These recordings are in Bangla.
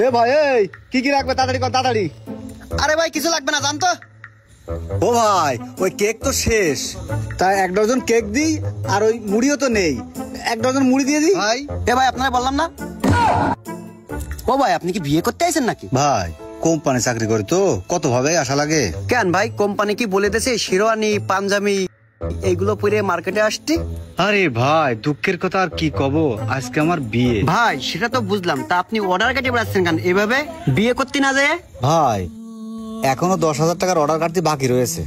হে ভাই এই কি কি লাগবে তাড়াতাড়ি কর তাড়াতাড়ি। আরে ভাই কিছু লাগবে না জানতো। ও ভাই ওই কেক তো শেষ, তাই 1 ডজন কেক দিই, আর ওই মুড়িও তো নেই, 1 ডজন মুড়ি দিয়ে দিই। ভাই এ ভাই আপনারা বললাম না। ও ভাই আপনি কি বিয়ে করতে আইছেন নাকি? ভাই কোম্পানি চাকরি করে তো কত ভাবে আশা লাগে। কেন ভাই কোম্পানি কি বলে দিয়েছে শেরওয়ানি পাঞ্জাবি এইগুলো পরে মার্কেটে আসতে? আরে ভাই দুঃখের কথা আর কি কব, আজকে আমার বিয়ে। ভাই সেটা তো বুঝলাম, তা আপনি অর্ডার কেটে বেড়াচ্ছেন কেন এভাবে বিয়ে করতে না যায়? ভাই এখনো 10,000 টাকার অর্ডার কাটতে বাকি রয়েছে,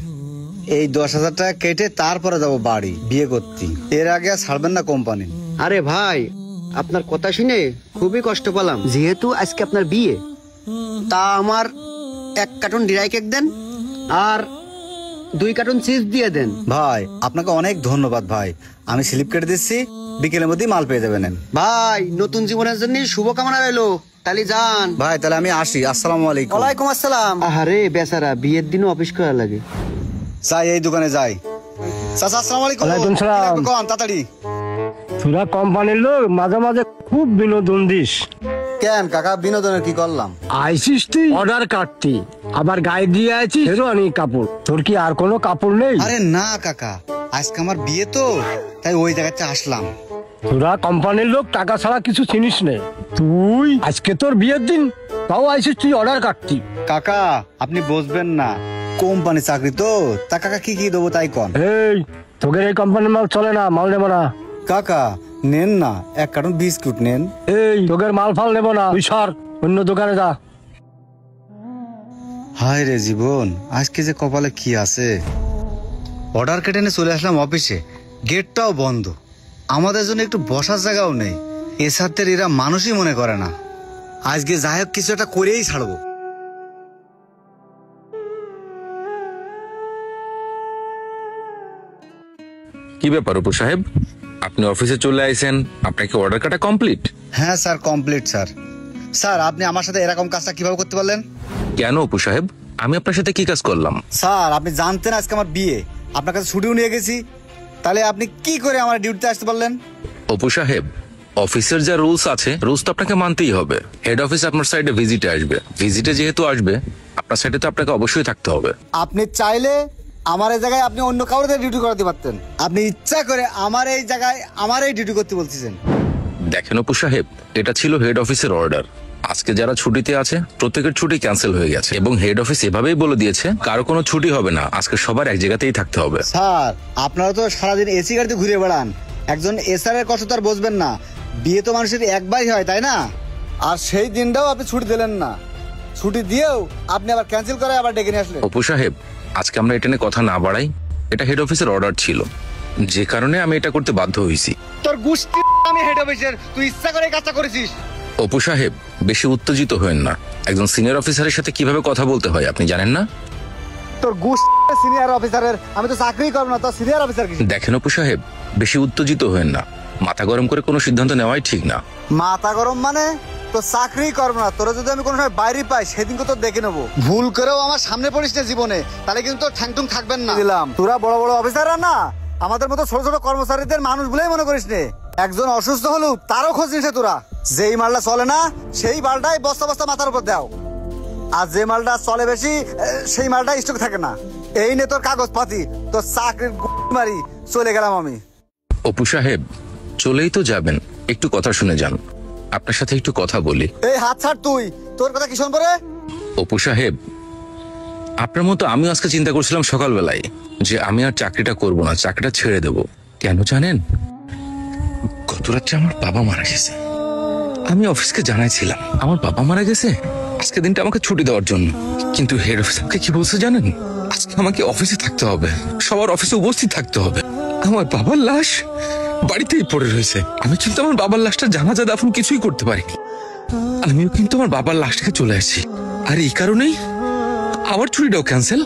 এই 10,000 টাকা কেটে তারপরে যাবো বাড়ি বিয়ে করতে, এর আগে আর ছাড়বেন না কোম্পানি। আরে ভাই আপনার কথা শুনে খুবই কষ্ট পেলাম, যেহেতু আজকে আপনার বিয়ে তা আমার 1 কার্টন ড্রাই কেক দেন আর 2 কার্টন চিজ দিয়ে দেন। ভাই আপনাকে অনেক ধন্যবাদ ভাই, আমি স্লিপ কেটে দিচ্ছি, বিকেলের মধ্যেই মাল পেয়ে যাবেন। ভাই নতুন জীবনের জন্য শুভকামনা রইলো, তাহলে যান। ভাই তাহলে আমি আসি, আসসালামু আলাইকুম। ওয়ালাইকুম আসসালাম। আরে বেচারা বিয়ের দিনও অফিস করা লাগে। যাই এই দোকানে যাই। চাচা আসসালামু আলাইকুম। ওয়ালাইকুম সালাম। কোন তাড়াতাড়ি। তোরা কোম্পানির লোক মাঝে মাঝে খুব বিনোদন দিস। কেন কাকা বিনোদনের কি করলাম? আইসিস তুই অর্ডার কাটতি, আবার গায়ে দিয়ে আছিস শেরওয়ানি কাপড়, তোর কি আর কোনো কাপড় নেই? আরে না কাকা, আজকে আমার বিয়ে তো তাই ওই জায়গাতে আসলাম। তোরা কোম্পানির লোক টাকা ছাড়া কিছু চিনিস নে। তুই আজকে তোর বিয়ের দিন তাও আইসিস তুই অর্ডার কাটতি। কাকা আপনি বুঝবেন না, কোম্পানি চাকরি তো, তা কাকা কি কি দেবো তাই কন। এই তোকে এই কোম্পানির মাল চলে না, মাল নেবো না। কাকা নেন না 1 কার্টন বিস্কুট নেন। এই তোকে মাল ফাল নেবো না, তুই সর অন্য দোকানে যা। হায় রে জীবন, আজকে যে কপালে কি আছে। অর্ডার কেটে নিয়ে চলে আসলাম অফিসে, গেটটাও বন্ধ, আমাদের জন্য একটু বসার জায়গাও নেই। এসারদের এরা মানুষই মনে করে না, আজকে যাই হোক কিছু একটা করেই ছাড়বো। কি ব্যাপার অপু সাহেব, আপনি অফিসে চলে আইছেন, আপনার কি অর্ডার কাটা কমপ্লিট? হ্যাঁ স্যার কমপ্লিট স্যার। স্যার আপনি আমার সাথে এরকম কাজটা কিভাবে করতে পারলেন? কেন অপু সাহেব, আমি আপনার সাথে কি কাজ করলাম? স্যার আপনি জানতেন আজকে আমার বিয়ে, আপনার কাছে ছুটিও নিয়ে গেছি, তাহলে আপনি কি করে আমার ডিউটিতে আসতে পারলেন? অপু সাহেব অফিসের যা রুলস আছে, রুলস তো আপনাকে মানতেই হবে। হেড অফিস আপনার সাইডে ভিজিটে আসবে, ভিজিটে যেহেতু আসবে আপনার সাইডে তো আপনাকে অবশ্যই থাকতে হবে। আপনি চাইলে আমার এই জায়গায় আপনি অন্য কাউকে ডিউটি করাতে পারতেন, আপনি ইচ্ছা করে আমার এই জায়গায় আমার এই ডিউটি করতে বলতেছেন। দেখেন অপু সাহেব, এটা ছিল হেড অফিসের অর্ডার। আজকে যারা ছুটিতে আছে প্রত্যেকের ছুটি ক্যান্সেল হয়ে গেছে এবং হেড অফিস এভাবেই বলে দিয়েছে কারো কোনো ছুটি হবে না, আজকে সবার এক জায়গাতেই থাকতে হবে। স্যার আপনারা তো সারাদিন এসি গাড়িতে ঘুরে বেড়ান, একজন এসআর এর কষ্ট তো আর বুঝবেন না, বিয়ে তো মানুষের একবারই হয় তাই না? আর সেই দিনটাও আপনি ছুটি দিলেন না, ছুটি দিয়েও আপনি আবার ক্যান্সেল করে আবার ডেকে নিয়ে আসলেন। অপু সাহেব আজকে আমরা এটা নিয়ে কথা না বাড়াই, এটা হেড অফিসের অর্ডার ছিল, যে কারণে আমি এটা করতে বাধ্য হয়েছি। তোর গুষ্টি আমি হেড অফিসের, তুই ইচ্ছা করে এই কাজটা করেছিস। অপু সাহেব বেশি উত্তেজিত হয়েন না, একজন সিনিয়র অফিসারের সাথে কিভাবে কথা বলতে হয় আপনি জানেন না? তোর গুষ্টি সিনিয়র অফিসারের, আমি তো চাকরি করব না, তোর সিনিয়র অফিসার কি? দেখেন অপু সাহেব বেশি উত্তেজিত হয়েন না, মাথা গরম করে কোনো সিদ্ধান্ত নেওয়াই ঠিক না। মাথা গরম মানে তো চাকরি করবো না, তোরা যদি আমি কোনো সময় বাইরে পাই সেদিনকে তো দেখে নেবো, ভুল করেও আমার সামনে পড়িস না জীবনে, তাহলে কিন্তু তোর ঠ্যাংটুং থাকবেন না। দিলাম তোরা বড় বড় অফিসাররা না আমাদের মতো ছোট ছোট কর্মচারীদের মানুষ বলেই মনে করিস নে, একজন অসুস্থ হলেও তারও খোঁজ নিস তোরা। যেই মালটা চলে না সেই মালটাই বস্তা বস্তা মাথার উপর দাও, আর যে মালটা চলে বেশি সেই মালটা স্টক থাকে না। এই নে তোর কাগজ পাতি, তোর চাকরির মারি চলে গেলাম আমি। অপু সাহেব চলেই তো যাবেন, একটু কথা শুনে যান, আপনার সাথে একটু কথা বলি। এই হাত ছাড় তুই, তোর কথা কি শুনবো রে? অপু সাহেব আপনার মতো আমিও আজকে চিন্তা করছিলাম সকালবেলায় যে আমি আর চাকরিটা করব না, চাকরিটা ছেড়ে দেব। কেন জানেন? গত রাত্রে আমার বাবা মারা গেছে, আমি অফিসকে জানাইছিলাম আমার বাবা মারা গেছে, আজকে দিনটা আমাকে ছুটি দেওয়ার জন্য, কিন্তু হেড অফিস আমাকে কি বলছে জানেন? আজকে আমাকে অফিসে থাকতে হবে, সবার অফিসে উপস্থিত থাকতে হবে। আমার বাবার লাশ বাড়িতেই পড়ে রয়েছে, আমি কিন্তু আমার বাবার লাশটা জানাজা দাফন কিছুই করতে পারিনি, আমিও কিন্তু আমার বাবার লাশটাকে চলে আসছি, আর এই কারণেই আমার ছুটিটাও ক্যান্সেল,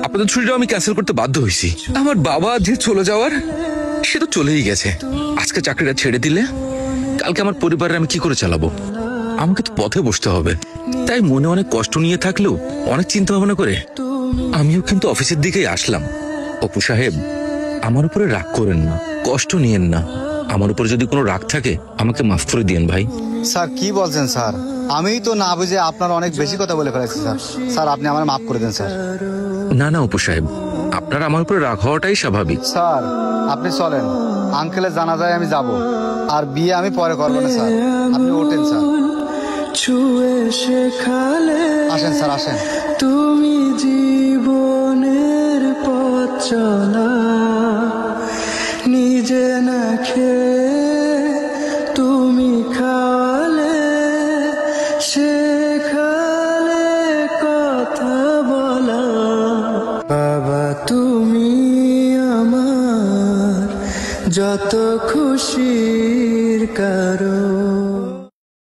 আপনাদের ছুটিটাও আমি ক্যান্সেল করতে বাধ্য হয়েছি। আমার বাবা যে চলে যাওয়ার সে তো চলেই গেছে, আজকে চাকরিটা ছেড়ে দিলে কালকে আমার পরিবারের আমি কি করে চালাবো? আমাকে তো পথে বসতে হবে, তাই মনে অনেক কষ্ট নিয়ে থাকলেও অনেক চিন্তা ভাবনা করে আমিও কিন্তু অফিসের দিকেই আসলাম। অপু সাহেব আমার উপরে রাগ করেন না, কষ্ট নিয়েন না, আমার উপর যদি কোনো রাগ থাকে আমাকে মাফ করে দিয়েন ভাই। স্যার কি বলছেন স্যার, আমি তো না বুঝে আপনার অনেক বেশি কথা বলে ফেলেছি স্যার। স্যার আপনি আমার মাফ করে দেন স্যার। না না অপু সাহেব, আপনার আমার উপরে রাগ হওয়াটাই স্বাভাবিক। স্যার আপনি চলেন, আঙ্কেলের জানাজায় আমি যাব, আর বিয়ে আমি পরে করবো না স্যার। আপনি ওঠেন স্যার, ছুঁয়ে শেখালে আসেন স্যার আসেন। তুমি জীবনের পথ চলা, নিজে না খেয়ে তুমি খাওয়ালে, শেখালে কথা বলা। বাবা তুমি আমার যত খুশির কারণ।